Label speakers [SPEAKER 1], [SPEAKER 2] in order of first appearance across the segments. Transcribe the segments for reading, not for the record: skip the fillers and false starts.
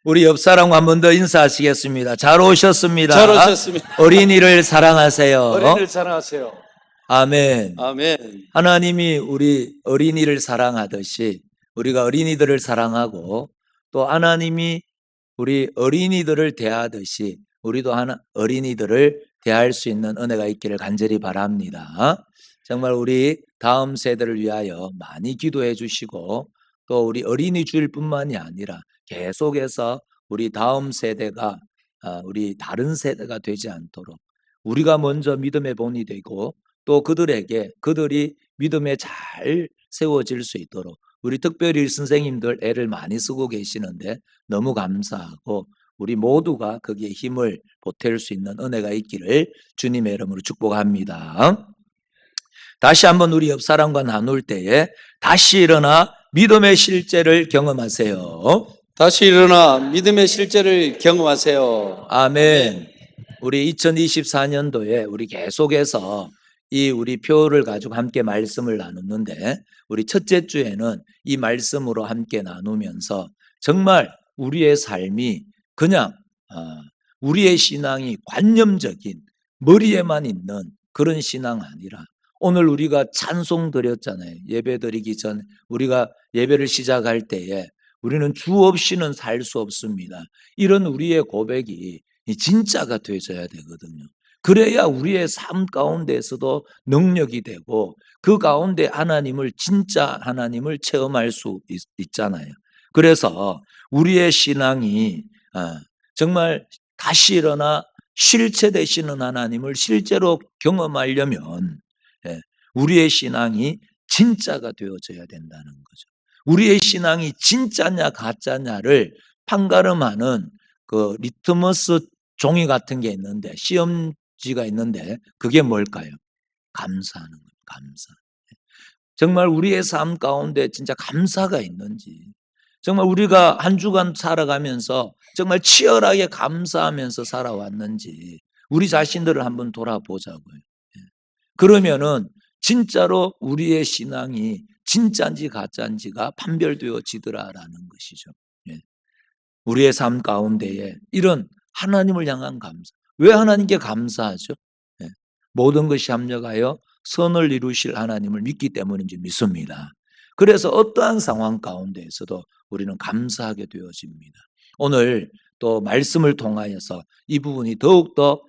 [SPEAKER 1] 우리 옆 사람과 한 번 더 인사하시겠습니다. 잘 오셨습니다.
[SPEAKER 2] 잘 오셨습니다.
[SPEAKER 1] 어린이를 사랑하세요.
[SPEAKER 2] 어린이를 사랑하세요.
[SPEAKER 1] 아멘.
[SPEAKER 2] 아멘.
[SPEAKER 1] 하나님이 우리 어린이를 사랑하듯이 우리가 어린이들을 사랑하고 또 하나님이 우리 어린이들을 대하듯이 우리도 어린이들을 대할 수 있는 은혜가 있기를 간절히 바랍니다. 정말 우리 다음 세대를 위하여 많이 기도해 주시고 또 우리 어린이 주일뿐만이 아니라 계속해서 우리 다음 세대가 우리 다른 세대가 되지 않도록 우리가 먼저 믿음의 본이 되고 또 그들이 믿음에 잘 세워질 수 있도록 우리 특별히 선생님들 애를 많이 쓰고 계시는데 너무 감사하고 우리 모두가 거기에 힘을 보탤 수 있는 은혜가 있기를 주님의 이름으로 축복합니다. 다시 한번 우리 옆 사람과 나눌 때에 다시 일어나 믿음의 실제를 경험하세요.
[SPEAKER 2] 다시 일어나 믿음의 실제를 경험하세요.
[SPEAKER 1] 아멘. 우리 2024년도에 우리 계속해서 이 우리 표를 가지고 함께 말씀을 나눴는데 우리 첫째 주에는 이 말씀으로 함께 나누면서 정말 우리의 삶이 그냥 우리의 신앙이 관념적인 머리에만 있는 그런 신앙 아니라 오늘 우리가 찬송 드렸잖아요. 예배 드리기 전 우리가 예배를 시작할 때에 우리는 주 없이는 살 수 없습니다. 이런 우리의 고백이 진짜가 되어져야 되거든요. 그래야 우리의 삶 가운데에서도 능력이 되고 그 가운데 진짜 하나님을 체험할 수 있잖아요. 그래서 우리의 신앙이 정말 다시 일어나 실체 되시는 하나님을 실제로 경험하려면 우리의 신앙이 진짜가 되어져야 된다는 거죠. 우리의 신앙이 진짜냐 가짜냐를 판가름하는 그 리트머스 종이 같은 게 있는데 시험지가 있는데 그게 뭘까요? 감사하는 거예요. 감사. 정말 우리의 삶 가운데 진짜 감사가 있는지 정말 우리가 한 주간 살아가면서 정말 치열하게 감사하면서 살아왔는지 우리 자신들을 한번 돌아보자고요. 그러면은 진짜로 우리의 신앙이 진짜인지 가짜인지가 판별되어지더라라는 것이죠. 우리의 삶 가운데에 이런 하나님을 향한 감사. 왜 하나님께 감사하죠? 모든 것이 합력하여 선을 이루실 하나님을 믿기 때문인지 믿습니다. 그래서 어떠한 상황 가운데에서도 우리는 감사하게 되어집니다. 오늘 또 말씀을 통하여서 이 부분이 더욱더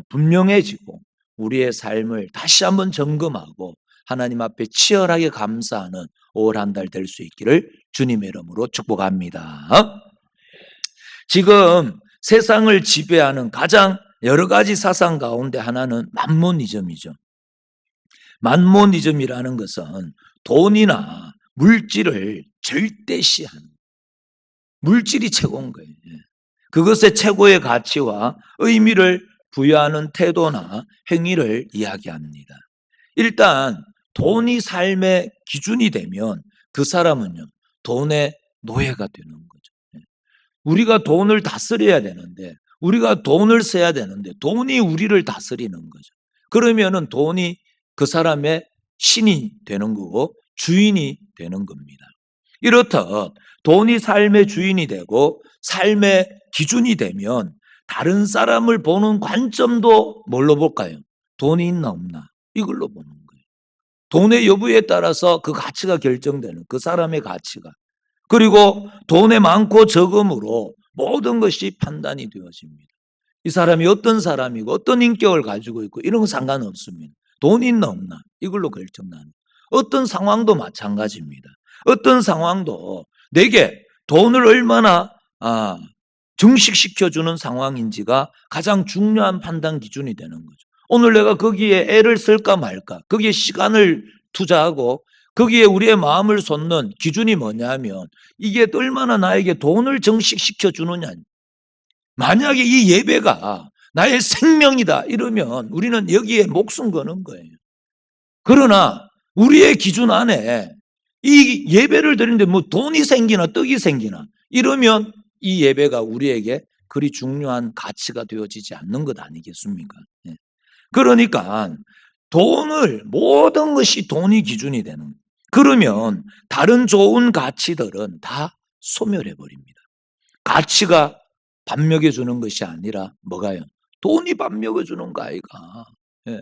[SPEAKER 1] 분명해지고 우리의 삶을 다시 한번 점검하고 하나님 앞에 치열하게 감사하는 올 한 달 될 수 있기를 주님의 이름으로 축복합니다. 지금 세상을 지배하는 가장 여러 가지 사상 가운데 하나는 만모니즘이죠. 만모니즘이라는 것은 돈이나 물질을 절대시하는 물질이 최고인 거예요. 그것의 최고의 가치와 의미를 부여하는 태도나 행위를 이야기합니다. 일단 돈이 삶의 기준이 되면 그 사람은요 돈의 노예가 되는 거죠. 우리가 돈을 다스려야 되는데 우리가 돈을 써야 되는데 돈이 우리를 다스리는 거죠. 그러면은 돈이 그 사람의 신이 되는 거고 주인이 되는 겁니다. 이렇듯 돈이 삶의 주인이 되고 삶의 기준이 되면 다른 사람을 보는 관점도 뭘로 볼까요? 돈이 있나 없나 이걸로 보는 거예요. 돈의 여부에 따라서 그 가치가 결정되는 그 사람의 가치가 그리고 돈의 많고 적음으로 모든 것이 판단이 되어집니다. 이 사람이 어떤 사람이고 어떤 인격을 가지고 있고 이런 건 상관없습니다. 돈이 있나 없나 이걸로 결정나는 어떤 상황도 마찬가지입니다. 어떤 상황도 내게 돈을 얼마나 증식시켜주는 상황인지가 가장 중요한 판단 기준이 되는 거죠. 오늘 내가 거기에 애를 쓸까 말까 거기에 시간을 투자하고 거기에 우리의 마음을 쏟는 기준이 뭐냐면 이게 얼마나 나에게 돈을 증식시켜 주느냐. 만약에 이 예배가 나의 생명이다 이러면 우리는 여기에 목숨 거는 거예요. 그러나 우리의 기준 안에 이 예배를 드리는데 뭐 돈이 생기나 떡이 생기나 이러면 이 예배가 우리에게 그리 중요한 가치가 되어지지 않는 것 아니겠습니까? 그러니까 모든 것이 돈이 기준이 되는 거예요. 그러면 다른 좋은 가치들은 다 소멸해 버립니다. 가치가 밥 먹여주는 것이 아니라 뭐가요? 돈이 밥 먹여주는 거 아이가. 예.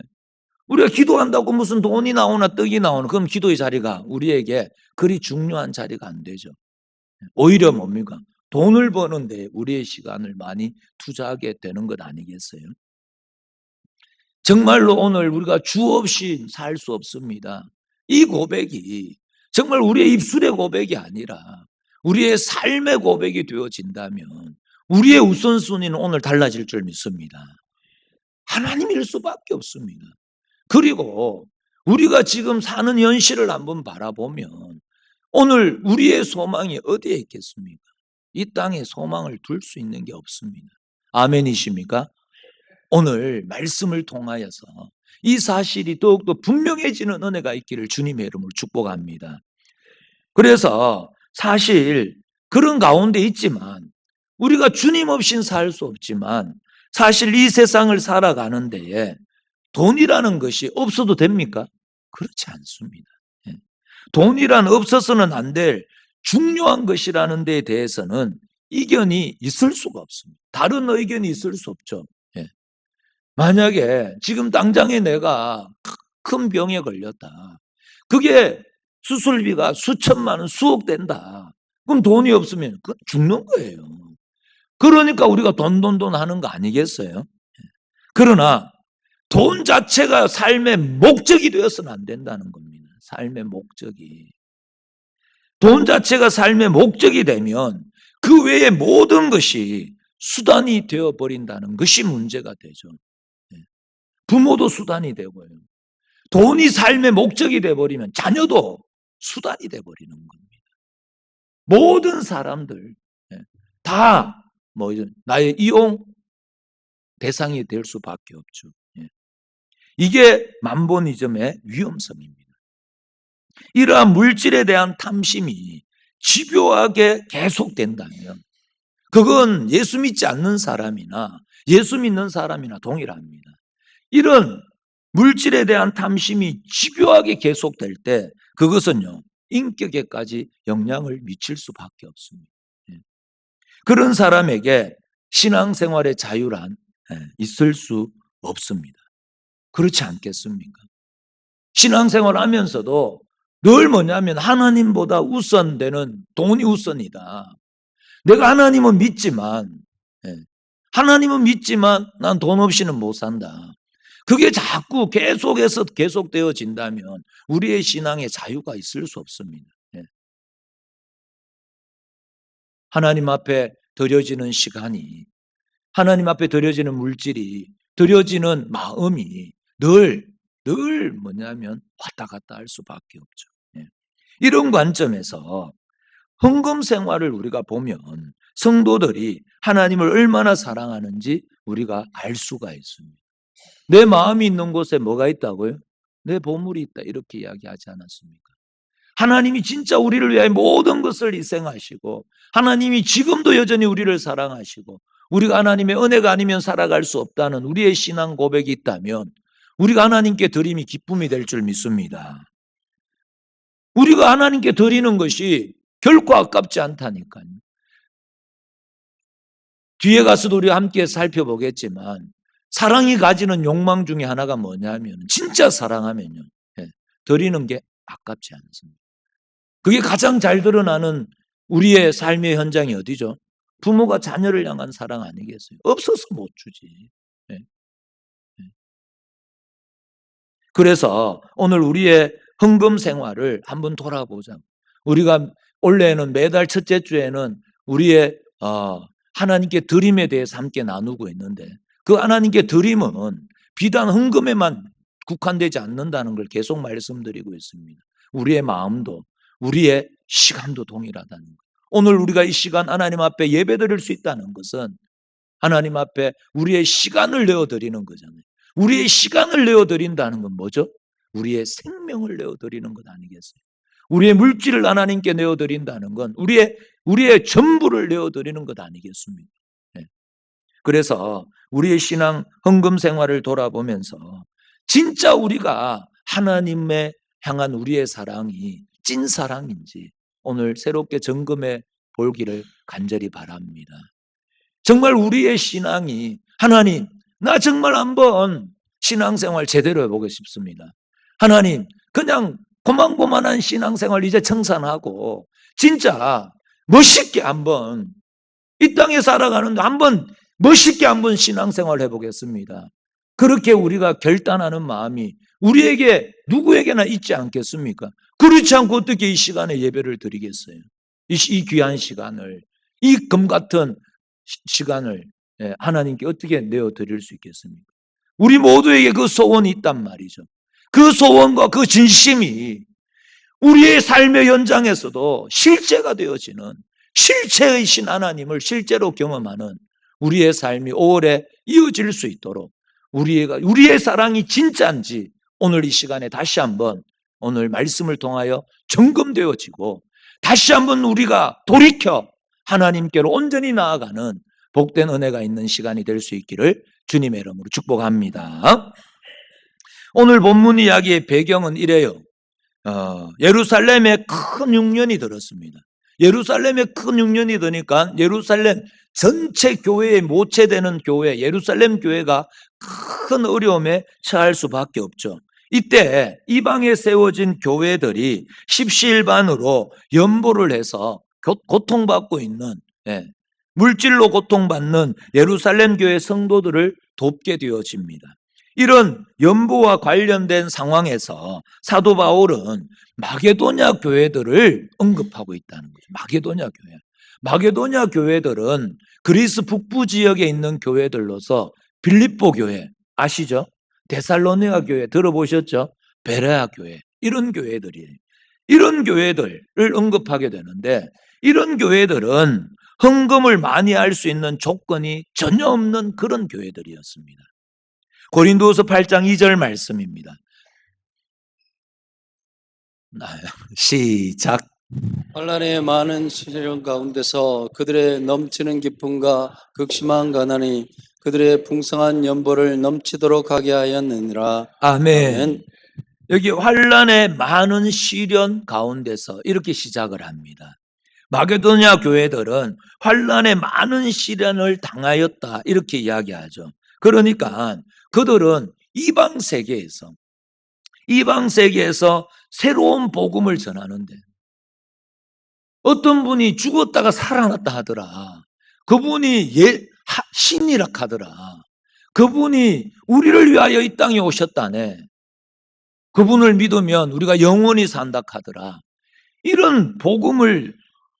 [SPEAKER 1] 우리가 기도한다고 무슨 돈이 나오나 떡이 나오나 그럼 기도의 자리가 우리에게 그리 중요한 자리가 안 되죠. 오히려 뭡니까? 돈을 버는데 우리의 시간을 많이 투자하게 되는 것 아니겠어요? 정말로 오늘 우리가 주 없이 살 수 없습니다. 이 고백이 정말 우리의 입술의 고백이 아니라 우리의 삶의 고백이 되어진다면 우리의 우선순위는 오늘 달라질 줄 믿습니다. 하나님일 수밖에 없습니다. 그리고 우리가 지금 사는 현실을 한번 바라보면 오늘 우리의 소망이 어디에 있겠습니까? 이 땅에 소망을 둘 수 있는 게 없습니다. 아멘이십니까? 오늘 말씀을 통하여서 이 사실이 더욱더 분명해지는 은혜가 있기를 주님의 이름으로 축복합니다. 그래서 사실 그런 가운데 있지만 우리가 주님 없인 살 수 없지만 사실 이 세상을 살아가는 데에 돈이라는 것이 없어도 됩니까? 그렇지 않습니다. 예. 돈이란 없어서는 안 될 중요한 것이라는 데에 대해서는 이견이 있을 수가 없습니다. 다른 의견이 있을 수 없죠. 예. 만약에 지금 당장에 내가 큰 병에 걸렸다. 그게 수술비가 수천만 원, 수억 된다. 그럼 돈이 없으면 죽는 거예요. 그러니까 우리가 돈 하는 거 아니겠어요? 그러나 돈 자체가 삶의 목적이 되어서는 안 된다는 겁니다. 삶의 목적이. 돈 자체가 삶의 목적이 되면 그 외의 모든 것이 수단이 되어버린다는 것이 문제가 되죠. 부모도 수단이 되고요. 돈이 삶의 목적이 되어버리면 자녀도 수단이 되어버리는 겁니다. 모든 사람들 다 나의 이용 대상이 될 수밖에 없죠. 이게 만보니즘의 위험성입니다. 이러한 물질에 대한 탐심이 집요하게 계속된다면 그건 예수 믿지 않는 사람이나 예수 믿는 사람이나 동일합니다. 이런 물질에 대한 탐심이 집요하게 계속될 때 그것은요 인격에까지 영향을 미칠 수밖에 없습니다. 그런 사람에게 신앙생활의 자유란 있을 수 없습니다. 그렇지 않겠습니까? 신앙생활 하면서도 늘 뭐냐면 하나님보다 우선되는 돈이 우선이다. 내가 하나님은 믿지만 난 돈 없이는 못 산다. 그게 자꾸 계속되어진다면 우리의 신앙에 자유가 있을 수 없습니다. 하나님 앞에 드려지는 시간이, 하나님 앞에 드려지는 물질이, 드려지는 마음이 늘 뭐냐면 왔다 갔다 할 수밖에 없죠. 이런 관점에서 헌금 생활을 우리가 보면 성도들이 하나님을 얼마나 사랑하는지 우리가 알 수가 있습니다. 내 마음이 있는 곳에 뭐가 있다고요? 내 보물이 있다 이렇게 이야기하지 않았습니까? 하나님이 진짜 우리를 위해 모든 것을 희생하시고 하나님이 지금도 여전히 우리를 사랑하시고 우리가 하나님의 은혜가 아니면 살아갈 수 없다는 우리의 신앙 고백이 있다면 우리가 하나님께 드림이 기쁨이 될 줄 믿습니다. 우리가 하나님께 드리는 것이 결코 아깝지 않다니까요. 뒤에 가서도 우리가 함께 살펴보겠지만 사랑이 가지는 욕망 중에 하나가 뭐냐면 진짜 사랑하면요 드리는 게 아깝지 않습니다. 그게 가장 잘 드러나는 우리의 삶의 현장이 어디죠? 부모가 자녀를 향한 사랑 아니겠어요? 없어서 못 주지. 그래서 오늘 우리의 헌금 생활을 한번 돌아보자. 우리가 원래는 매달 첫째 주에는 우리의 하나님께 드림에 대해서 함께 나누고 있는데 그 하나님께 드림은 비단 헌금에만 국한되지 않는다는 걸 계속 말씀드리고 있습니다. 우리의 마음도 우리의 시간도 동일하다는 것. 오늘 우리가 이 시간 하나님 앞에 예배드릴 수 있다는 것은 하나님 앞에 우리의 시간을 내어드리는 거잖아요. 우리의 시간을 내어드린다는 건 뭐죠? 우리의 생명을 내어드리는 것 아니겠어요? 우리의 물질을 하나님께 내어드린다는 건 우리의 전부를 내어드리는 것 아니겠습니까? 그래서 우리의 신앙 헌금 생활을 돌아보면서 진짜 우리가 하나님의 향한 우리의 사랑이 찐 사랑인지 오늘 새롭게 점검해 보기를 간절히 바랍니다. 정말 우리의 신앙이 하나님, 나 정말 한번 신앙생활 제대로 해보고 싶습니다. 하나님, 그냥 고만고만한 신앙생활 이제 청산하고 진짜 멋있게 한번 이 땅에 살아가는데 한번 멋있게 한번 신앙생활 해보겠습니다. 그렇게 우리가 결단하는 마음이 우리에게 누구에게나 있지 않겠습니까? 그렇지 않고 어떻게 이 시간에 예배를 드리겠어요? 이 귀한 시간을, 이 금 같은 시간을 하나님께 어떻게 내어드릴 수 있겠습니까? 우리 모두에게 그 소원이 있단 말이죠. 그 소원과 그 진심이 우리의 삶의 현장에서도 실제가 되어지는, 실체이신 하나님을 실제로 경험하는 우리의 삶이 오래 이어질 수 있도록 우리의 사랑이 진짜인지 오늘 이 시간에 다시 한번 오늘 말씀을 통하여 점검되어지고 다시 한번 우리가 돌이켜 하나님께로 온전히 나아가는 복된 은혜가 있는 시간이 될 수 있기를 주님의 이름으로 축복합니다. 오늘 본문 이야기의 배경은 이래요. 예루살렘에 큰 흉년이 들었습니다. 예루살렘에 큰 흉년이 드니까 예루살렘 전체 교회에 모체되는 교회, 예루살렘 교회가 큰 어려움에 처할 수밖에 없죠. 이때 이방에 세워진 교회들이 십시일반으로 연보를 해서 고통받고 있는, 물질로 고통받는 예루살렘 교회 성도들을 돕게 되어집니다. 이런 연보와 관련된 상황에서 사도 바울은 마게도냐 교회들을 언급하고 있다는 거죠. 마게도냐 교회들은 그리스 북부 지역에 있는 교회들로서 빌립보 교회 아시죠? 데살로니가 교회 들어보셨죠? 베레아 교회 이런 교회들이에요. 이런 교회들을 언급하게 되는데 이런 교회들은 헌금을 많이 할 수 있는 조건이 전혀 없는 그런 교회들이었습니다. 고린도후서 8장 2절 말씀입니다. 시작.
[SPEAKER 2] 환란의 많은 시련 가운데서 그들의 넘치는 기쁨과 극심한 가난이 그들의 풍성한 연보를 넘치도록 하게 하였느니라.
[SPEAKER 1] 아멘.
[SPEAKER 2] 아멘.
[SPEAKER 1] 여기 환란의 많은 시련 가운데서 이렇게 시작을 합니다. 마게도냐 교회들은 환란의 많은 시련을 당하였다 이렇게 이야기하죠. 그러니까 그들은 이방 세계에서 새로운 복음을 전하는데 어떤 분이 죽었다가 살아났다 하더라. 그분이 신이라 하더라. 그분이 우리를 위하여 이 땅에 오셨다네. 그분을 믿으면 우리가 영원히 산다 하더라. 이런 복음을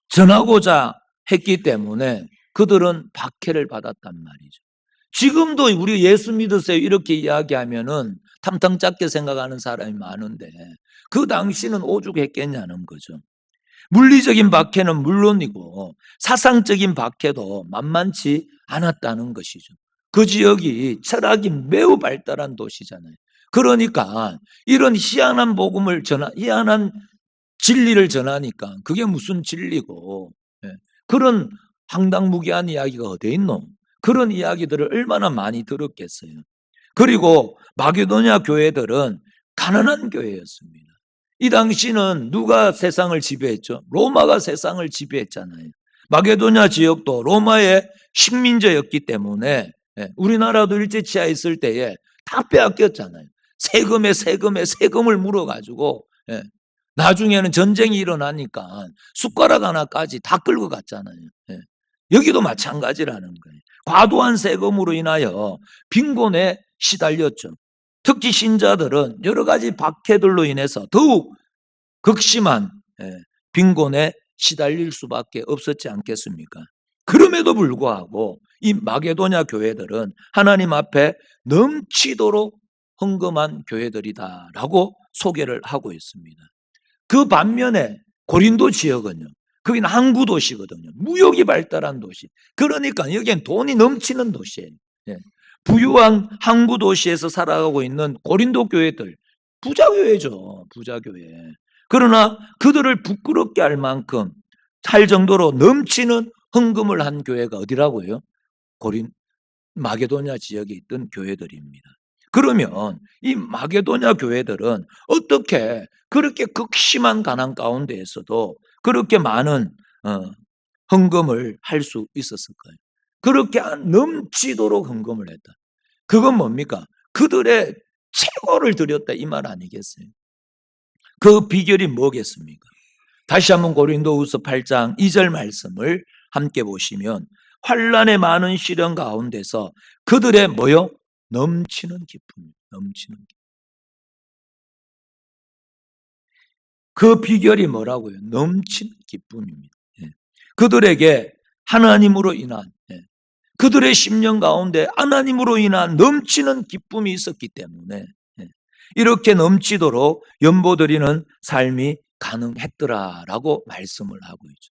[SPEAKER 1] 전하고자 했기 때문에 그들은 박해를 받았단 말이죠. 지금도 우리 예수 믿으세요 이렇게 이야기하면은 탐탕 작게 생각하는 사람이 많은데 그 당시는 오죽했겠냐는 거죠. 물리적인 박해는 물론이고 사상적인 박해도 만만치 않았다는 것이죠. 그 지역이 철학이 매우 발달한 도시잖아요. 그러니까 이런 희한한 복음을 희한한 진리를 전하니까 그게 무슨 진리고 그런 황당무계한 이야기가 어디 있노? 그런 이야기들을 얼마나 많이 들었겠어요. 그리고 마게도냐 교회들은 가난한 교회였습니다. 이 당시는 누가 세상을 지배했죠? 로마가 세상을 지배했잖아요. 마게도냐 지역도 로마의 식민지였기 때문에 우리나라도 일제치하에 있을 때에 다 빼앗겼잖아요. 세금을 물어가지고 나중에는 전쟁이 일어나니까 숟가락 하나까지 다 끌고 갔잖아요. 여기도 마찬가지라는 거예요. 과도한 세금으로 인하여 빈곤에 시달렸죠. 특히 신자들은 여러 가지 박해들로 인해서 더욱 극심한 빈곤에 시달릴 수밖에 없었지 않겠습니까? 그럼에도 불구하고 이 마게도냐 교회들은 하나님 앞에 넘치도록 헌금한 교회들이다라고 소개를 하고 있습니다. 그 반면에 고린도 지역은요. 거기는 항구 도시거든요. 무역이 발달한 도시. 그러니까 여기엔 돈이 넘치는 도시예요. 부유한 항구 도시에서 살아가고 있는 고린도 교회들 부자교회죠. 부자교회. 그러나 그들을 부끄럽게 할 만큼 할 정도로 넘치는 헌금을 한 교회가 어디라고요? 마게도냐 지역에 있던 교회들입니다. 그러면 이 마게도냐 교회들은 어떻게 그렇게 극심한 가난 가운데에서도 그렇게 많은 헌금을 할 수 있었을 거예요. 그렇게 넘치도록 헌금을 했다. 그건 뭡니까? 그들의 최고를 드렸다 이 말 아니겠어요? 그 비결이 뭐겠습니까? 다시 한번 고린도후서 8장 2절 말씀을 함께 보시면 환난의 많은 시련 가운데서 그들의 뭐요? 넘치는 기쁨, 넘치는 기쁨. 그 비결이 뭐라고요? 넘치는 기쁨입니다. 예. 그들에게 하나님으로 인한 그들의 심령 가운데 하나님으로 인한 넘치는 기쁨이 있었기 때문에 이렇게 넘치도록 연보드리는 삶이 가능했더라라고 말씀을 하고 있죠.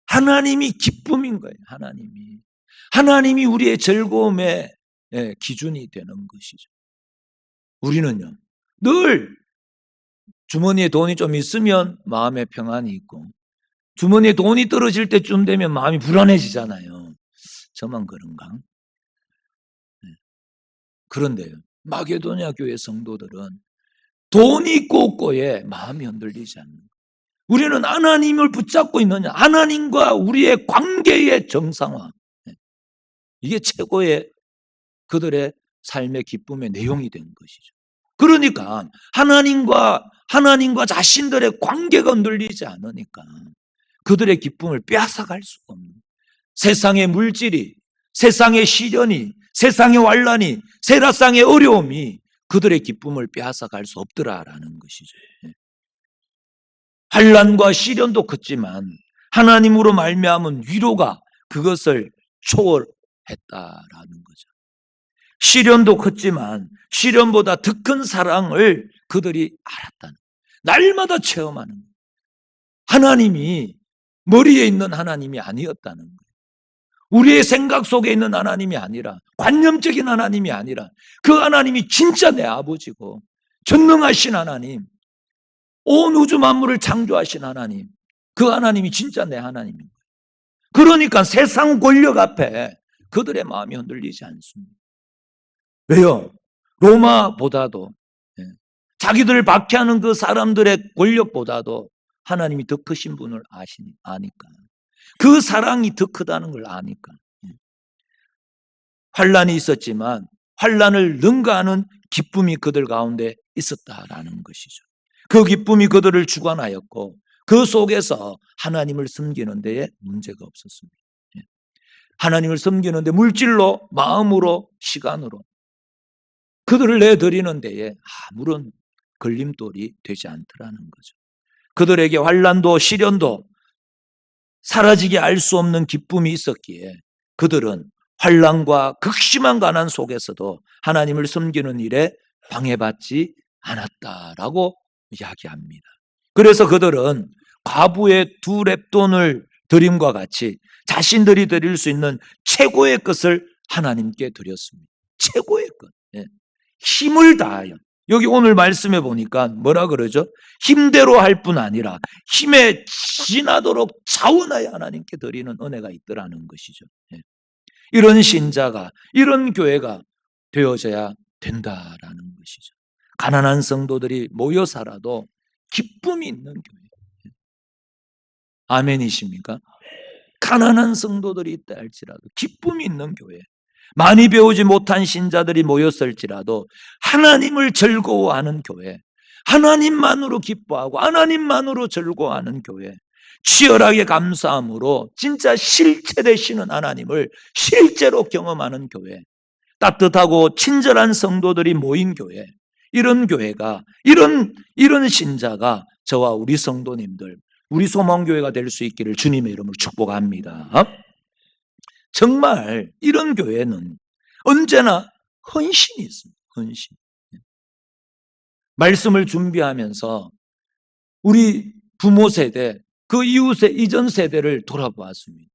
[SPEAKER 1] 하나님이 기쁨인 거예요. 하나님이 우리의 즐거움의 기준이 되는 것이죠. 우리는요 늘 주머니에 돈이 좀 있으면 마음에 평안이 있고 주머니에 돈이 떨어질 때쯤 되면 마음이 불안해지잖아요. 저만 그런가? 그런데요 마게도냐 교회 성도들은 돈이 있고 없고에 마음이 흔들리지 않는 거예요. 우리는 하나님을 붙잡고 있느냐, 하나님과 우리의 관계의 정상화, 이게 최고의 그들의 삶의 기쁨의 내용이 된 것이죠. 그러니까 하나님과 자신들의 관계가 흔들리지 않으니까 그들의 기쁨을 빼앗아갈 수가 없는 거예요. 세상의 물질이, 세상의 시련이, 세상의 환난이, 세상의 어려움이 그들의 기쁨을 빼앗아갈 수 없더라라는 것이죠. 환난과 시련도 컸지만 하나님으로 말미암은 위로가 그것을 초월했다라는 거죠. 시련도 컸지만 시련보다 더 큰 사랑을 그들이 알았다는, 날마다 체험하는 거예요. 하나님이 머리에 있는 하나님이 아니었다는 거예요. 우리의 생각 속에 있는 하나님이 아니라, 관념적인 하나님이 아니라 그 하나님이 진짜 내 아버지고 전능하신 하나님, 온 우주 만물을 창조하신 하나님, 그 하나님이 진짜 내 하나님입니다. 그러니까 세상 권력 앞에 그들의 마음이 흔들리지 않습니다. 왜요? 로마보다도 자기들을 박해하는 그 사람들의 권력보다도 하나님이 더 크신 분을 아니까, 그 사랑이 더 크다는 걸 아니까 환난이 있었지만 환난을 능가하는 기쁨이 그들 가운데 있었다라는 것이죠. 그 기쁨이 그들을 주관하였고 그 속에서 하나님을 섬기는 데에 문제가 없었습니다. 하나님을 섬기는 데 물질로, 마음으로, 시간으로 그들을 내드리는 데에 아무런 걸림돌이 되지 않더라는 거죠. 그들에게 환난도 시련도 사라지게 알 수 없는 기쁨이 있었기에 그들은 환난과 극심한 가난 속에서도 하나님을 섬기는 일에 방해받지 않았다라고 이야기합니다. 그래서 그들은 과부의 2렙돈을 드림과 같이 자신들이 드릴 수 있는 최고의 것을 하나님께 드렸습니다. 최고의 것. 힘을 다하여. 여기 오늘 말씀해 보니까 뭐라 그러죠? 힘대로 할 뿐 아니라 힘에 지나도록 자원하여 하나님께 드리는 은혜가 있더라는 것이죠. 이런 신자가, 이런 교회가 되어져야 된다라는 것이죠. 가난한 성도들이 모여 살아도 기쁨이 있는 교회. 아멘이십니까? 가난한 성도들이 있다 할지라도 기쁨이 있는 교회, 많이 배우지 못한 신자들이 모였을지라도 하나님을 즐거워하는 교회, 하나님만으로 기뻐하고 하나님만으로 즐거워하는 교회, 치열하게 감사함으로 진짜 실체 되시는 하나님을 실제로 경험하는 교회, 따뜻하고 친절한 성도들이 모인 교회, 이런 교회가, 이런 신자가 저와 우리 성도님들, 우리 소망교회가 될 수 있기를 주님의 이름으로 축복합니다. 정말 이런 교회는 언제나 헌신이 있습니다. 헌신. 말씀을 준비하면서 우리 부모 세대, 그 이웃의 이전 세대를 돌아보았습니다.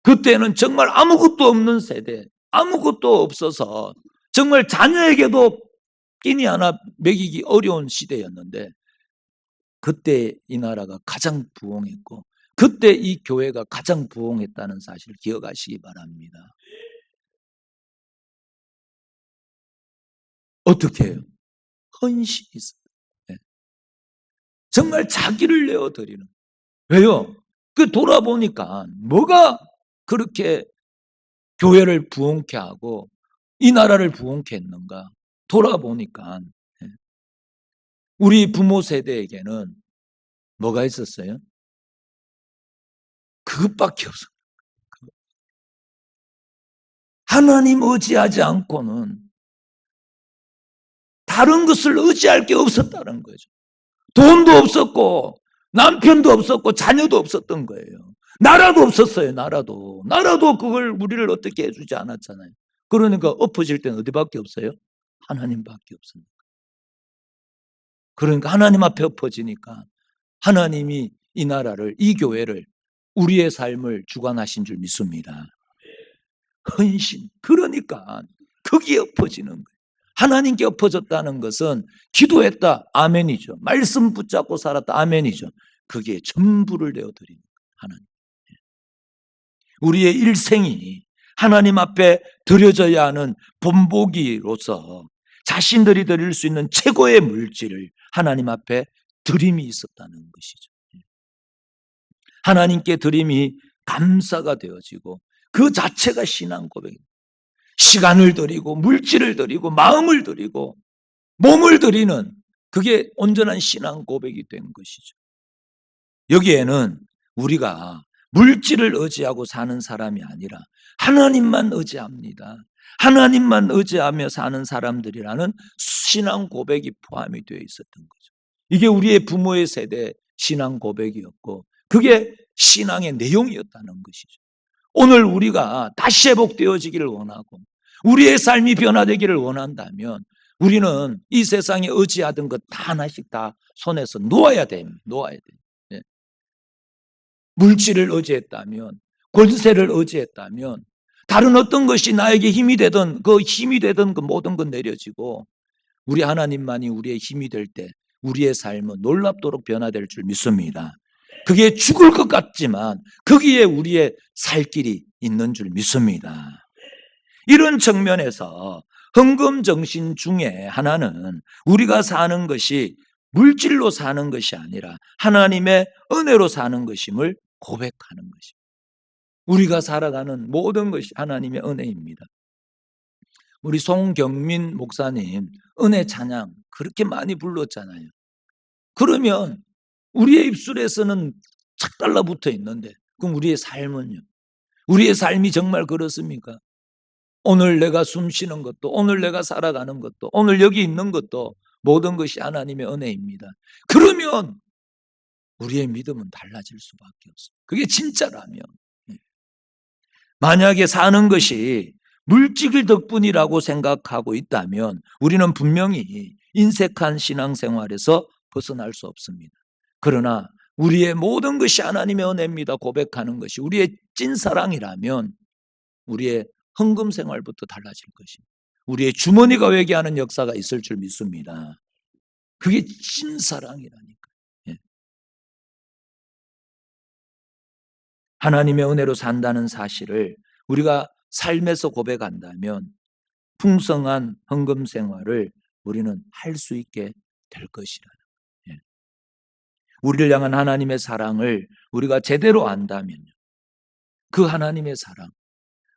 [SPEAKER 1] 그때는 정말 아무것도 없는 세대, 아무것도 없어서 정말 자녀에게도 끼니 하나 먹이기 어려운 시대였는데 그때 이 나라가 가장 부흥했고 그때 이 교회가 가장 부흥했다는 사실을 기억하시기 바랍니다. 어떻게 해요? 헌신이 있어요. 정말 자기를 내어드리는. 왜요? 그 돌아보니까 뭐가 그렇게 교회를 부흥케 하고 이 나라를 부흥케 했는가? 돌아보니까 우리 부모 세대에게는 뭐가 있었어요? 그것밖에 없어. 하나님 의지하지 않고는 다른 것을 의지할 게 없었다는 거죠. 돈도 없었고 남편도 없었고 자녀도 없었던 거예요. 나라도 없었어요. 나라도 그걸 우리를 어떻게 해주지 않았잖아요. 그러니까 엎어질 때는 어디밖에 없어요? 하나님밖에 없습니다. 그러니까 하나님 앞에 엎어지니까 하나님이 이 나라를, 이 교회를, 우리의 삶을 주관하신 줄 믿습니다. 헌신. 그러니까 거기에 엎어지는 거예요. 하나님께 엎어졌다는 것은 기도했다. 아멘이죠. 말씀 붙잡고 살았다. 아멘이죠. 거기에 전부를 내어드리는 거예요. 하나님. 우리의 일생이 하나님 앞에 드려져야 하는 본보기로서 자신들이 드릴 수 있는 최고의 물질을 하나님 앞에 드림이 있었다는 것이죠. 하나님께 드림이 감사가 되어지고 그 자체가 신앙 고백입니다. 시간을 드리고 물질을 드리고 마음을 드리고 몸을 드리는 그게 온전한 신앙 고백이 된 것이죠. 여기에는 우리가 물질을 의지하고 사는 사람이 아니라 하나님만 의지합니다. 하나님만 의지하며 사는 사람들이라는 신앙 고백이 포함이 되어 있었던 거죠. 이게 우리의 부모의 세대 신앙 고백이었고 그게 신앙의 내용이었다는 것이죠. 오늘 우리가 다시 회복되어지기를 원하고 우리의 삶이 변화되기를 원한다면 우리는 이 세상에 의지하던 것 다 하나씩 다 손에서 놓아야 됩니다. 놓아야 돼요. 예. 물질을 의지했다면, 권세를 의지했다면, 다른 어떤 것이 나에게 힘이 되던 그 모든 건 내려지고 우리 하나님만이 우리의 힘이 될 때 우리의 삶은 놀랍도록 변화될 줄 믿습니다. 그게 죽을 것 같지만 거기에 우리의 살 길이 있는 줄 믿습니다. 이런 측면에서 헌금 정신 중에 하나는 우리가 사는 것이 물질로 사는 것이 아니라 하나님의 은혜로 사는 것임을 고백하는 것입니다. 우리가 살아가는 모든 것이 하나님의 은혜입니다. 우리 송경민 목사님 은혜 찬양 그렇게 많이 불렀잖아요. 그러면 우리의 입술에서는 착 달라붙어 있는데 그럼 우리의 삶은요? 우리의 삶이 정말 그렇습니까? 오늘 내가 숨 쉬는 것도 오늘 내가 살아가는 것도 오늘 여기 있는 것도 모든 것이 하나님의 은혜입니다. 그러면 우리의 믿음은 달라질 수밖에 없어요. 그게 진짜라면. 만약에 사는 것이 물질 덕분이라고 생각하고 있다면 우리는 분명히 인색한 신앙생활에서 벗어날 수 없습니다. 그러나 우리의 모든 것이 하나님의 은혜입니다 고백하는 것이 우리의 찐사랑이라면 우리의 헌금 생활부터 달라질 것입니다. 우리의 주머니가 회개하는 역사가 있을 줄 믿습니다. 그게 찐사랑이라니까. 예. 하나님의 은혜로 산다는 사실을 우리가 삶에서 고백한다면 풍성한 헌금 생활을 우리는 할 수 있게 될 것이라는 거예요. 예. 우리를 향한 하나님의 사랑을 우리가 제대로 안다면요. 그 하나님의 사랑,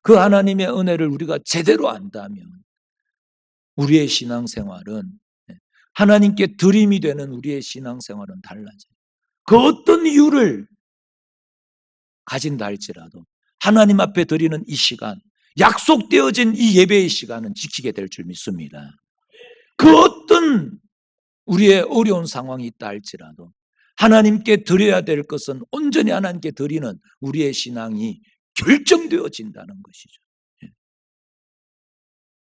[SPEAKER 1] 그 하나님의 은혜를 우리가 제대로 안다면 우리의 신앙생활은 하나님께 드림이 되는 우리의 신앙생활은 달라져요. 그 어떤 이유를 가진다 할지라도 하나님 앞에 드리는 이 시간, 약속되어진 이 예배의 시간은 지키게 될 줄 믿습니다. 그 어떤 우리의 어려운 상황이 있다 할지라도 하나님께 드려야 될 것은 온전히 하나님께 드리는 우리의 신앙이 결정되어진다는 것이죠.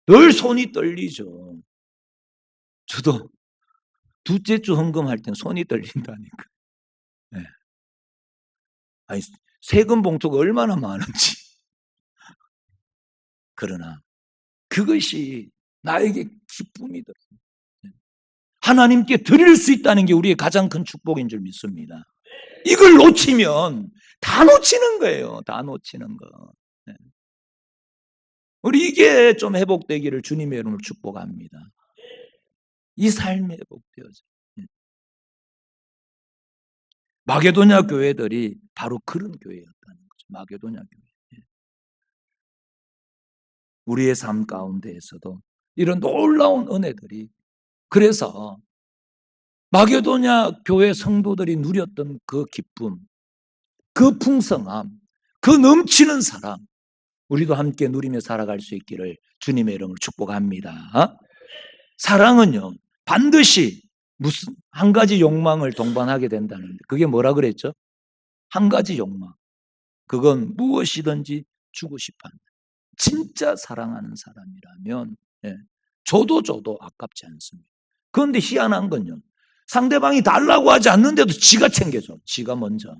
[SPEAKER 1] 늘 손이 떨리죠. 저도 둘째 주 헌금할 땐 손이 떨린다니까. 네. 아니, 세금 봉투가 얼마나 많은지. 그러나 그것이 나에게 기쁨이더라고요. 하나님께 드릴 수 있다는 게 우리의 가장 큰 축복인 줄 믿습니다. 이걸 놓치면 다 놓치는 거예요. 다 놓치는 거. 네. 우리 이게 좀 회복되기를 주님의 이름으로 축복합니다. 이 삶이 회복되어져. 마게도냐 교회들이 바로 그런 교회였다는 거죠. 마게도냐 교회. 우리의 삶 가운데에서도 이런 놀라운 은혜들이, 그래서 마게도냐 교회 성도들이 누렸던 그 기쁨, 그 풍성함, 그 넘치는 사랑, 우리도 함께 누리며 살아갈 수 있기를 주님의 이름으로 축복합니다. 사랑은요, 반드시 무슨 한 가지 욕망을 동반하게 된다는데, 그게 뭐라 그랬죠? 한 가지 욕망. 그건 무엇이든지 주고 싶어 한다. 진짜 사랑하는 사람이라면 줘도 아깝지 않습니다. 그런데 희한한 건요, 상대방이 달라고 하지 않는데도 지가 챙겨줘. 지가 먼저.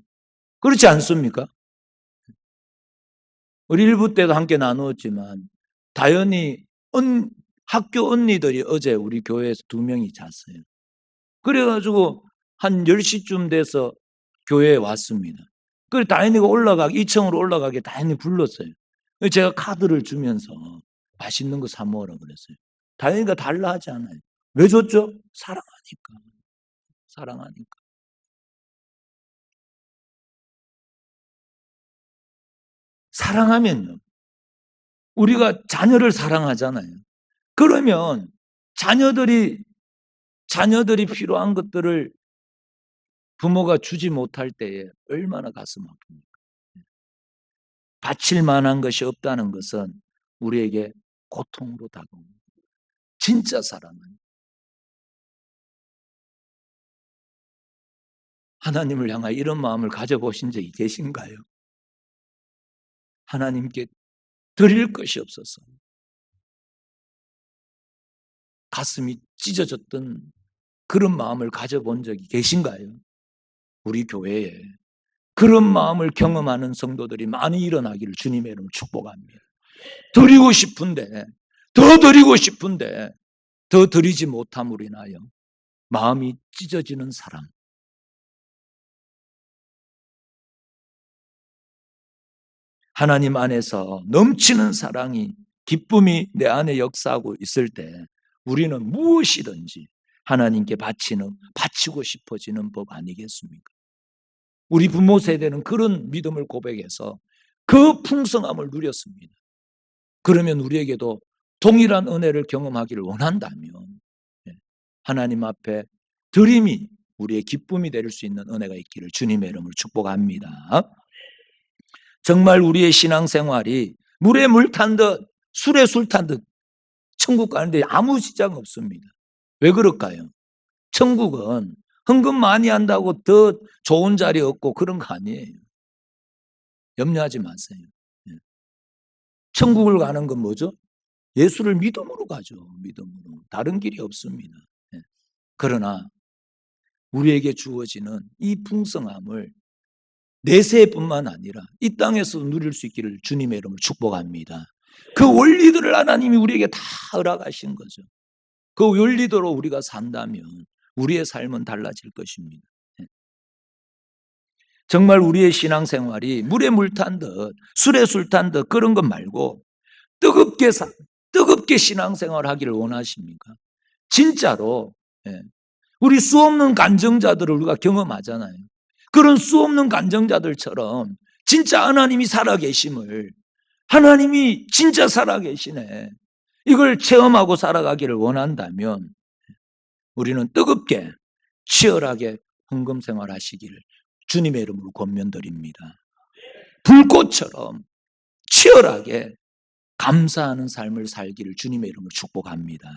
[SPEAKER 1] 그렇지 않습니까? 우리 일부 때도 함께 나누었지만 다현이 학교 언니들이 어제 우리 교회에서 2명이 잤어요. 그래가지고 한 10시쯤 돼서 교회에 왔습니다. 그래서 다현이가 2층으로 올라가게 다현이 불렀어요. 제가 카드를 주면서 맛있는 거 사 먹으라고 그랬어요. 다현이가 달라 하지 않아요. 왜 줬죠? 사랑하니까. 사랑하니까. 사랑하면요, 우리가 자녀를 사랑하잖아요. 그러면 자녀들이 필요한 것들을 부모가 주지 못할 때에 얼마나 가슴 아픕니까? 바칠 만한 것이 없다는 것은 우리에게 고통으로 다가옵니다. 진짜 사랑은 하나님을 향하여 이런 마음을 가져보신 적이 계신가요? 하나님께 드릴 것이 없어서 가슴이 찢어졌던 그런 마음을 가져본 적이 계신가요? 우리 교회에 그런 마음을 경험하는 성도들이 많이 일어나기를 주님의 이름으로 축복합니다. 드리고 싶은데, 더 드리고 싶은데 더 드리지 못함으로 인하여 마음이 찢어지는 사랑. 하나님 안에서 넘치는 사랑이, 기쁨이 내 안에 역사하고 있을 때 우리는 무엇이든지 하나님께 바치고 싶어지는 법 아니겠습니까? 우리 부모 세대는 그런 믿음을 고백해서 그 풍성함을 누렸습니다. 그러면 우리에게도 동일한 은혜를 경험하기를 원한다면 하나님 앞에 드림이 우리의 기쁨이 될 수 있는 은혜가 있기를 주님의 이름으로 축복합니다. 정말 우리의 신앙생활이 물에 물 탄 듯 술에 술 탄 듯 천국 가는데 아무 지장 없습니다. 왜 그럴까요? 천국은 헌금 많이 한다고 더 좋은 자리 얻고 그런 거 아니에요. 염려하지 마세요. 천국을 가는 건 뭐죠? 예수를 믿음으로 가죠. 믿음으로. 다른 길이 없습니다. 그러나 우리에게 주어지는 이 풍성함을 내세뿐만 아니라 이 땅에서도 누릴 수 있기를 주님의 이름으로 축복합니다. 그 원리들을 하나님이 우리에게 다 허락하신 거죠. 그 원리대로 우리가 산다면 우리의 삶은 달라질 것입니다. 정말 우리의 신앙생활이 물에 물 탄 듯 술에 술 탄 듯 그런 것 말고 뜨겁게 신앙생활을 하기를 원하십니까? 진짜로 우리 수없는 간증자들을 우리가 경험하잖아요. 그런 수없는 간증자들처럼 진짜 하나님이 살아계심을, 하나님이 진짜 살아계시네, 이걸 체험하고 살아가기를 원한다면 우리는 뜨겁게 치열하게 헌금 생활하시기를 주님의 이름으로 권면드립니다. 불꽃처럼 치열하게 감사하는 삶을 살기를 주님의 이름으로 축복합니다.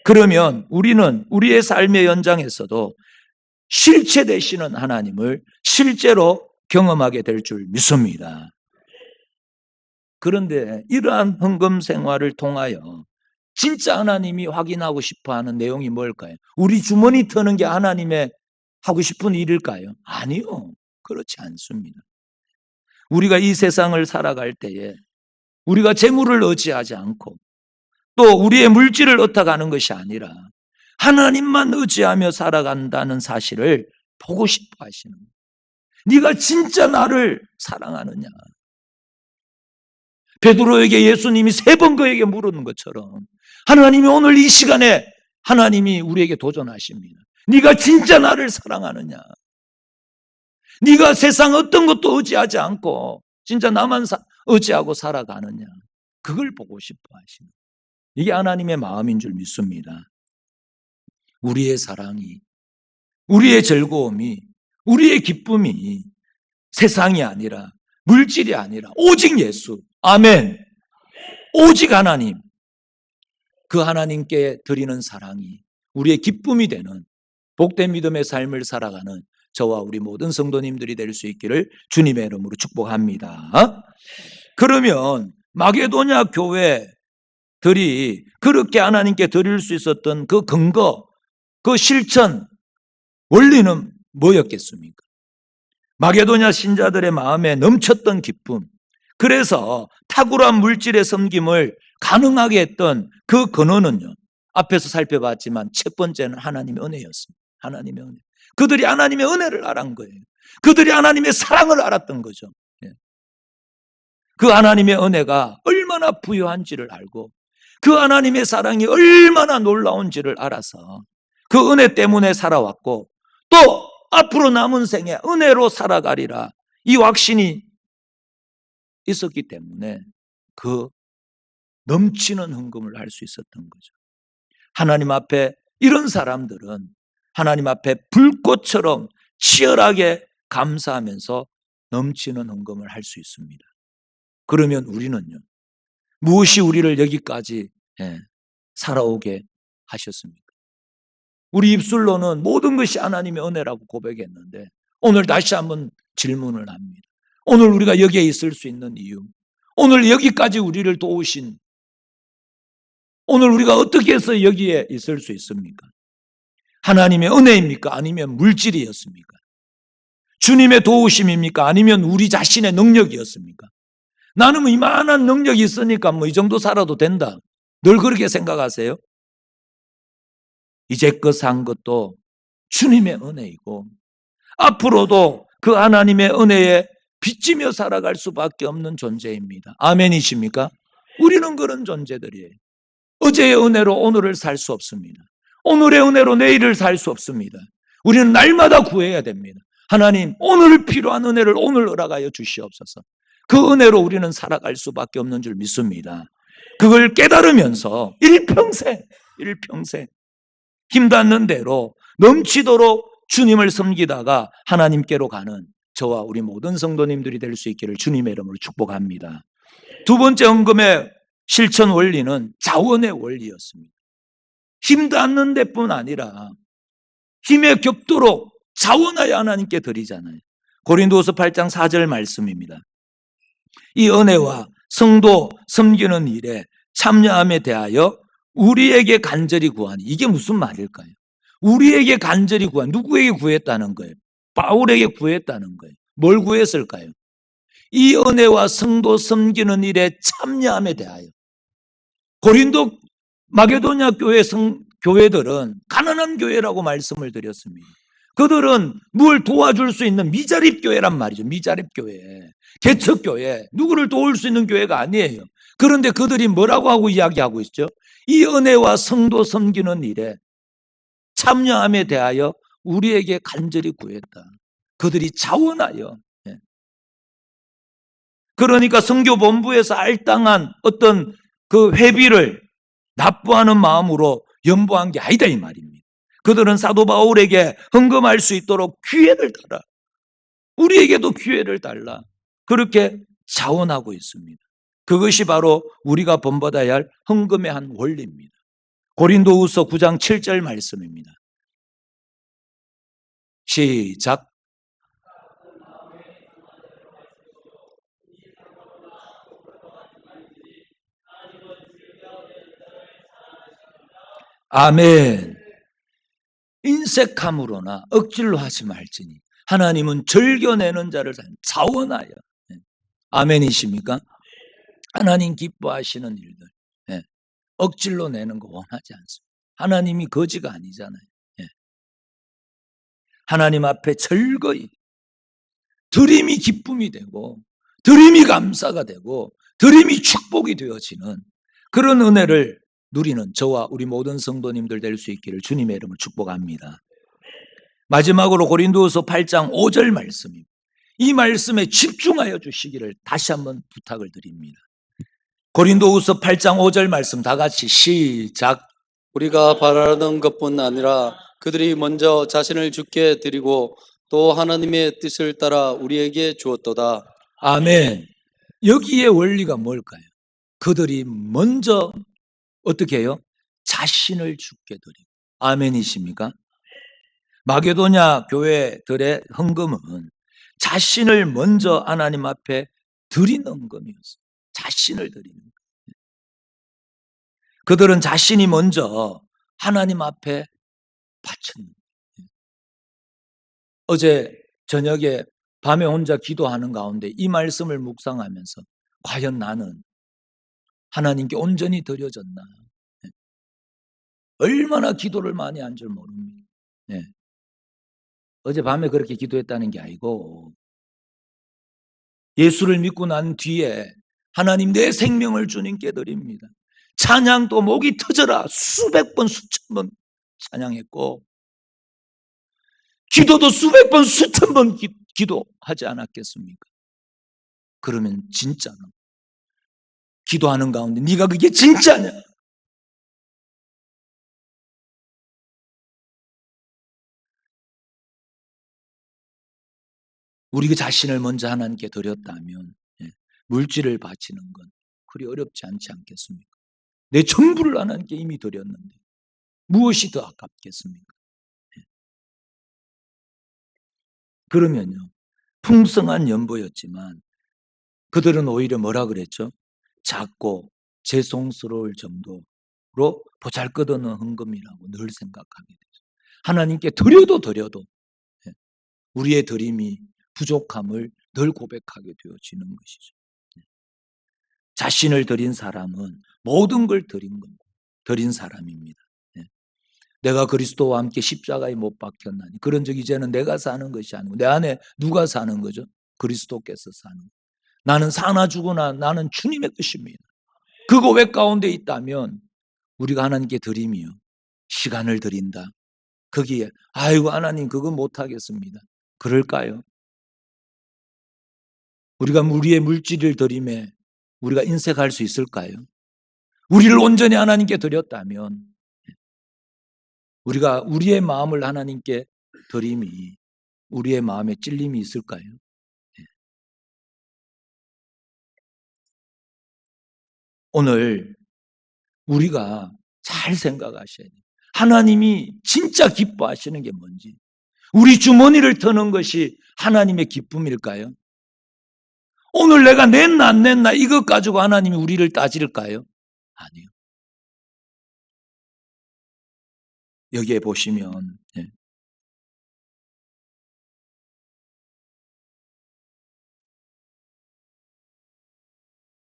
[SPEAKER 1] 그러면 우리는 우리의 삶의 연장에서도 실체 되시는 하나님을 실제로 경험하게 될 줄 믿습니다. 그런데 이러한 헌금 생활을 통하여 진짜 하나님이 확인하고 싶어하는 내용이 뭘까요? 우리 주머니 터는 게 하나님의 하고 싶은 일일까요? 아니요, 그렇지 않습니다. 우리가 이 세상을 살아갈 때에 우리가 재물을 의지하지 않고 또 우리의 물질을 얻어가는 것이 아니라 하나님만 의지하며 살아간다는 사실을 보고 싶어 하시는 거예요. 네가 진짜 나를 사랑하느냐? 베드로에게 예수님이 3번 그에게 물은 것처럼 하나님이 오늘 이 시간에 하나님이 우리에게 도전하십니다. 네가 진짜 나를 사랑하느냐? 네가 세상 어떤 것도 의지하지 않고 진짜 나만 의지하고 살아가느냐. 그걸 보고 싶어 하시는. 이게 하나님의 마음인 줄 믿습니다. 우리의 사랑이, 우리의 즐거움이, 우리의 기쁨이 세상이 아니라, 물질이 아니라 오직 예수. 아멘. 오직 하나님. 그 하나님께 드리는 사랑이 우리의 기쁨이 되는 복된 믿음의 삶을 살아가는 저와 우리 모든 성도님들이 될 수 있기를 주님의 이름으로 축복합니다. 그러면 마게도냐 교회들이 그렇게 하나님께 드릴 수 있었던 그 근거, 그 실천, 원리는 뭐였겠습니까? 마게도냐 신자들의 마음에 넘쳤던 기쁨, 그래서 탁월한 물질의 섬김을 가능하게 했던 그 근원은요, 앞에서 살펴봤지만 첫 번째는 하나님의 은혜였습니다. 하나님의 은혜. 그들이 하나님의 은혜를 알은 거예요. 그들이 하나님의 사랑을 알았던 거죠. 그 하나님의 은혜가 얼마나 부유한지를 알고 그 하나님의 사랑이 얼마나 놀라운지를 알아서 그 은혜 때문에 살아왔고 또 앞으로 남은 생에 은혜로 살아가리라 이 확신이 있었기 때문에 그 넘치는 헌금을 할 수 있었던 거죠. 하나님 앞에 이런 사람들은 하나님 앞에 불꽃처럼 치열하게 감사하면서 넘치는 헌금을 할 수 있습니다. 그러면 우리는요, 무엇이 우리를 여기까지 살아오게 하셨습니까? 우리 입술로는 모든 것이 하나님의 은혜라고 고백했는데 오늘 다시 한번 질문을 합니다. 오늘 우리가 여기에 있을 수 있는 이유, 오늘 여기까지 우리를 도우신, 오늘 우리가 어떻게 해서 여기에 있을 수 있습니까? 하나님의 은혜입니까? 아니면 물질이었습니까? 주님의 도우심입니까? 아니면 우리 자신의 능력이었습니까? 나는 이만한 능력이 있으니까 이 정도 살아도 된다. 늘 그렇게 생각하세요? 이제껏 산 것도 주님의 은혜이고 앞으로도 그 하나님의 은혜에 빚지며 살아갈 수밖에 없는 존재입니다. 아멘이십니까? 우리는 그런 존재들이에요. 어제의 은혜로 오늘을 살 수 없습니다. 오늘의 은혜로 내일을 살 수 없습니다. 우리는 날마다 구해야 됩니다. 하나님, 오늘 필요한 은혜를 오늘 허락하여 주시옵소서. 그 은혜로 우리는 살아갈 수밖에 없는 줄 믿습니다. 그걸 깨달으면서 일평생 힘닿는 대로 넘치도록 주님을 섬기다가 하나님께로 가는 저와 우리 모든 성도님들이 될 수 있기를 주님의 이름으로 축복합니다. 두 번째 헌금의 실천 원리는 자원의 원리였습니다. 힘닿는 데뿐 아니라 힘에 겹도록 자원하여 하나님께 드리잖아요. 고린도후서 8장 4절 말씀입니다. 이 은혜와 성도 섬기는 일에 참여함에 대하여 우리에게 간절히 구하니, 이게 무슨 말일까요? 우리에게 간절히 구한, 누구에게 구했다는 거예요? 바울에게 구했다는 거예요. 뭘 구했을까요? 이 은혜와 성도 섬기는 일에 참여함에 대하여. 고린도 마게도냐 교회들은 가난한 교회라고 말씀을 드렸습니다. 그들은 뭘 도와줄 수 있는 미자립 교회란 말이죠. 미자립 교회, 개척 교회, 누구를 도울 수 있는 교회가 아니에요. 그런데 그들이 뭐라고 하고 이야기하고 있죠? 이 은혜와 성도 섬기는 일에 참여함에 대하여 우리에게 간절히 구했다. 그들이 자원하여. 그러니까 선교본부에서 알당한 어떤 그 회비를 납부하는 마음으로 연보한 게 아니다 이 말입니다. 그들은 사도 바울에게 헌금할 수 있도록 기회를 달라. 우리에게도 기회를 달라. 그렇게 자원하고 있습니다. 그것이 바로 우리가 본받아야 할 헌금의 한 원리입니다. 고린도후서 9장 7절 말씀입니다. 시작. 아멘. 인색함으로나 억지로 하지 말지니 하나님은 즐겨내는 자를 자원하여. 아멘이십니까? 하나님 기뻐하시는 일들, 억지로 내는 거 원하지 않습니다. 하나님이 거지가 아니잖아요. 하나님 앞에 즐거이 드림이 기쁨이 되고 드림이 감사가 되고 드림이 축복이 되어지는 그런 은혜를 누리는 저와 우리 모든 성도님들 될 수 있기를 주님의 이름으로 축복합니다. 마지막으로 고린도후서 8장 5절 말씀입니다. 이 말씀에 집중하여 주시기를 다시 한번 부탁을 드립니다. 고린도후서 8장 5절 말씀 다 같이 시작.
[SPEAKER 2] 우리가 바라던 것뿐 아니라 그들이 먼저 자신을 주께 드리고 또 하나님의 뜻을 따라 우리에게 주었도다.
[SPEAKER 1] 아멘. 여기에 원리가 뭘까요? 그들이 먼저 어떻게 해요? 자신을 주께 드리고. 아멘이십니까? 마게도냐 교회들의 헌금은 자신을 먼저 하나님 앞에 드리는 헌금이었어요. 자신을 드리는 것. 그들은 자신이 먼저 하나님 앞에 바쳤는 거예요. 어제 저녁에 밤에 혼자 기도하는 가운데 이 말씀을 묵상하면서 과연 나는 하나님께 온전히 드려졌나? 얼마나 기도를 많이 한 줄 모릅니다. 어제 밤에 그렇게 기도했다는 게 아니고 예수를 믿고 난 뒤에 하나님 내 생명을 주님께 드립니다. 찬양도 목이 터져라 수백 번 수천 번 찬양했고 기도도 수백 번 수천 번 기도하지 않았겠습니까? 그러면 진짜는 기도하는 가운데 네가 그게 진짜냐? 우리 자신을 먼저 하나님께 드렸다면 물질을 바치는 건 그리 어렵지 않지 않겠습니까? 내 전부를 하나님께 이미 드렸는데 무엇이 더 아깝겠습니까? 그러면요 풍성한 연보였지만 그들은 오히려 뭐라 그랬죠? 작고 죄송스러울 정도로 보잘것없는 헌금이라고 늘 생각하게 되죠. 하나님께 드려도 우리의 드림이 부족함을 늘 고백하게 되어지는 것이죠. 자신을 드린 사람은 모든 걸 드린 사람입니다. 내가 그리스도와 함께 십자가에 못 박혔나니 그런 적 이제는 내가 사는 것이 아니고 내 안에 누가 사는 거죠? 그리스도께서 사는 거예요. 나는 사나 죽으나 나는 주님의 것입니다. 그 고백 가운데 있다면 우리가 하나님께 드림이요 시간을 드린다. 거기에 아이고 하나님 그거 못하겠습니다. 그럴까요? 우리가 우리의 물질을 드림에 우리가 인색할 수 있을까요? 우리를 온전히 하나님께 드렸다면 우리가 우리의 마음을 하나님께 드림이 우리의 마음에 찔림이 있을까요? 오늘 우리가 잘 생각하셔야 돼요. 하나님이 진짜 기뻐하시는 게 뭔지. 우리 주머니를 터는 것이 하나님의 기쁨일까요? 오늘 내가 냈나 안 냈나 이것 가지고 하나님이 우리를 따질까요? 아니요. 여기에 보시면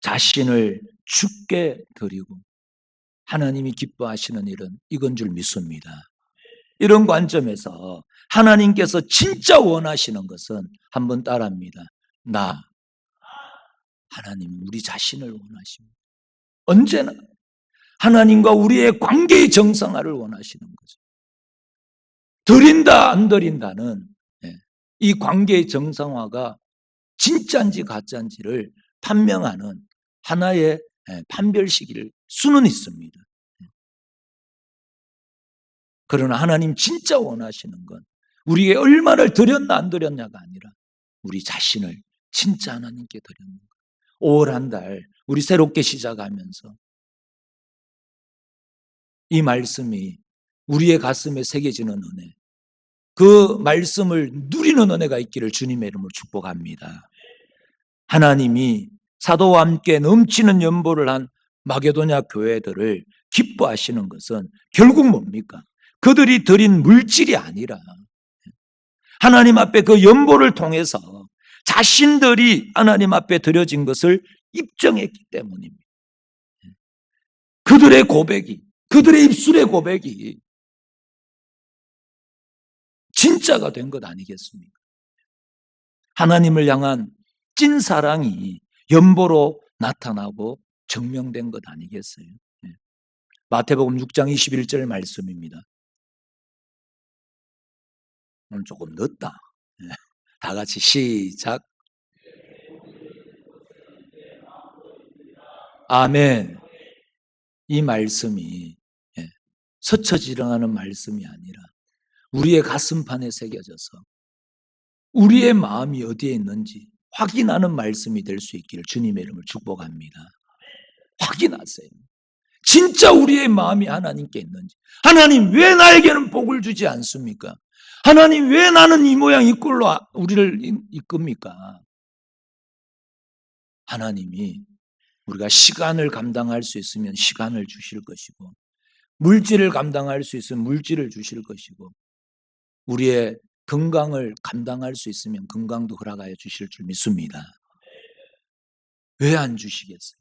[SPEAKER 1] 자신을 주께 드리고 하나님이 기뻐하시는 일은 이건 줄 믿습니다. 이런 관점에서 하나님께서 진짜 원하시는 것은 한번 따라합니다. 하나님은 우리 자신을 원하십니다. 언제나 하나님과 우리의 관계의 정상화를 원하시는 거죠. 드린다 안 드린다는 이 관계의 정상화가 진짜인지 가짜인지를 판명하는 하나의 판별식일 수는 있습니다. 그러나 하나님 진짜 원하시는 건 우리에게 얼마를 드렸나 안 드렸냐가 아니라 우리 자신을 진짜 하나님께 드렸는 것. 5월 한 달 우리 새롭게 시작하면서 이 말씀이 우리의 가슴에 새겨지는 은혜, 그 말씀을 누리는 은혜가 있기를 주님의 이름으로 축복합니다. 하나님이 사도와 함께 넘치는 연보를 한 마게도냐 교회들을 기뻐하시는 것은 결국 뭡니까? 그들이 드린 물질이 아니라 하나님 앞에 그 연보를 통해서 자신들이 하나님 앞에 드려진 것을 입증했기 때문입니다. 그들의 고백이, 그들의 입술의 고백이 진짜가 된 것 아니겠습니까? 하나님을 향한 찐 사랑이 연보로 나타나고 증명된 것 아니겠어요? 마태복음 6장 21절 말씀입니다. 오늘 조금 늦다. 예. 다 같이 시작. 아멘. 이 말씀이 스쳐지나가는 말씀이 아니라 우리의 가슴판에 새겨져서 우리의 마음이 어디에 있는지 확인하는 말씀이 될 수 있기를 주님의 이름을 축복합니다. 확인하세요. 진짜 우리의 마음이 하나님께 있는지. 하나님 왜 나에게는 복을 주지 않습니까? 하나님 왜 나는 이 모양 이 꼴로 우리를 이끕니까? 하나님이 우리가 시간을 감당할 수 있으면 시간을 주실 것이고, 물질을 감당할 수 있으면 물질을 주실 것이고, 우리의 건강을 감당할 수 있으면 건강도 허락하여 주실 줄 믿습니다. 왜 안 주시겠어요?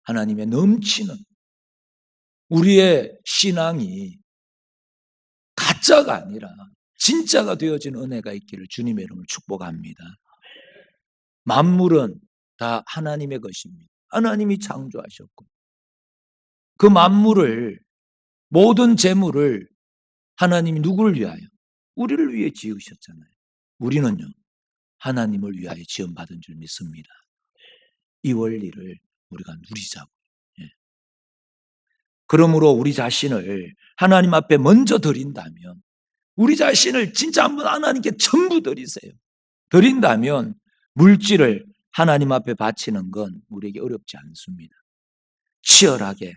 [SPEAKER 1] 하나님의 넘치는 우리의 신앙이 가짜가 아니라 진짜가 되어진 은혜가 있기를 주님의 이름으로 축복합니다. 만물은 다 하나님의 것입니다. 하나님이 창조하셨고 그 만물을, 모든 재물을 하나님이 누구를 위하여? 우리를 위해 지으셨잖아요. 우리는요, 하나님을 위하여 지음받은 줄 믿습니다. 이 원리를 우리가 누리자고. 그러므로 우리 자신을 하나님 앞에 먼저 드린다면, 우리 자신을 진짜 한번 하나님께 전부 드리세요. 드린다면 물질을 하나님 앞에 바치는 건 우리에게 어렵지 않습니다. 치열하게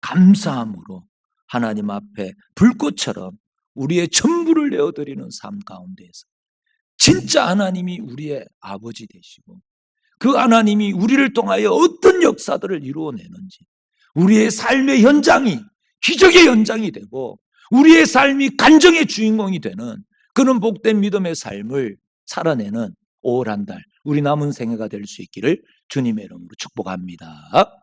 [SPEAKER 1] 감사함으로 하나님 앞에 불꽃처럼 우리의 전부를 내어드리는 삶 가운데에서 진짜 하나님이 우리의 아버지 되시고 그 하나님이 우리를 통하여 어떤 역사들을 이루어내는지, 우리의 삶의 현장이 기적의 현장이 되고 우리의 삶이 간정의 주인공이 되는 그런 복된 믿음의 삶을 살아내는 5월 한 달 우리 남은 생애가 될 수 있기를 주님의 이름으로 축복합니다.